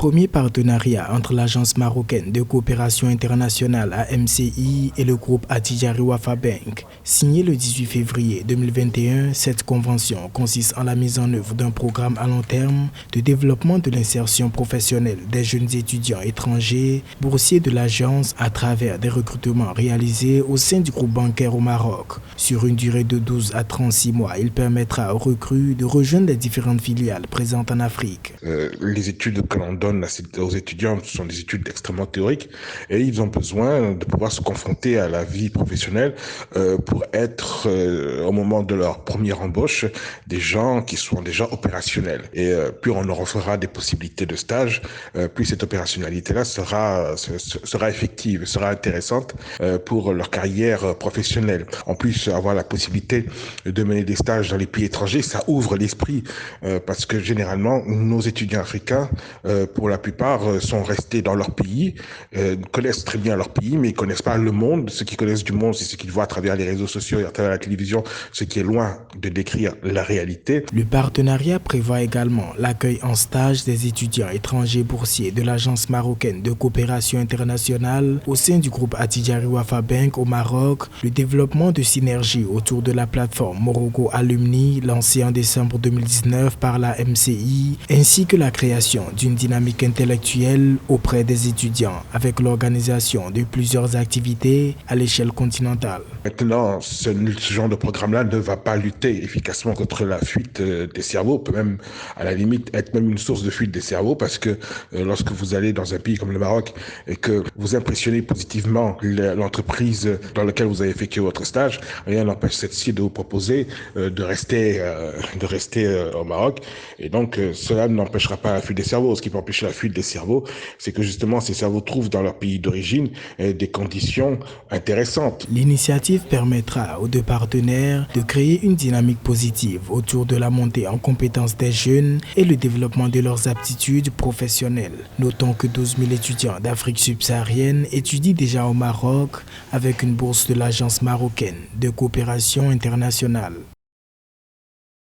premier partenariat entre l'Agence marocaine de coopération internationale AMCI et le groupe Attijari Wafa Bank. Signé le 18 février 2021, cette convention consiste en la mise en œuvre d'un programme à long terme de développement de l'insertion professionnelle des jeunes étudiants étrangers, boursiers de l'agence à travers des recrutements réalisés au sein du groupe bancaire au Maroc. Sur une durée de 12 à 36 mois, il permettra aux recrues de rejoindre les différentes filiales présentes en Afrique. Les études que l'on donne aux étudiants sont des études extrêmement théoriques et ils ont besoin de pouvoir se confronter à la vie professionnelle pour être, au moment de leur première embauche, des gens qui sont déjà opérationnels. Et plus on leur offrira des possibilités de stage, plus cette opérationnalité-là sera effective, sera intéressante pour leur carrière professionnelle. En plus, avoir la possibilité de mener des stages dans les pays étrangers, ça ouvre l'esprit parce que généralement, nos étudiants africains, pour la plupart, sont restés dans leur pays, connaissent très bien leur pays, mais ils connaissent pas le monde. Ceux qui connaissent du monde, c'est ce qu'ils voient à travers les réseaux sociaux et à travers la télévision, ce qui est loin de décrire la réalité. Le partenariat prévoit également l'accueil en stage des étudiants étrangers boursiers de l'Agence marocaine de coopération internationale au sein du groupe Attijari Wafa Bank au Maroc, le développement de synergies autour de la plateforme Morocco Alumni lancée en décembre 2019 par la MCI, ainsi que la création d'une dynamique intellectuelle auprès des étudiants avec l'organisation de plusieurs activités à l'échelle continentale. Maintenant, ce genre de programme-là ne va pas lutter efficacement contre la fuite des cerveaux, peut même, à la limite, être même une source de fuite des cerveaux parce que lorsque vous allez dans un pays comme le Maroc et que vous impressionnez positivement l'entreprise dans laquelle vous avez effectué votre stage, rien n'empêche celle-ci de vous proposer de rester au Maroc. Et donc, cela n'empêchera pas la fuite des cerveaux. Ce qui peut empêcher la fuite des cerveaux, c'est que justement, ces cerveaux trouvent dans leur pays d'origine des conditions intéressantes. L'initiative permettra aux deux partenaires de créer une dynamique positive autour de la montée en compétences des jeunes et le développement de leurs aptitudes professionnelles. Notons que 12 000 étudiants d'Afrique subsaharienne étudient déjà au Maroc avec une bourse de l'Agence marocaine de coopération internationale.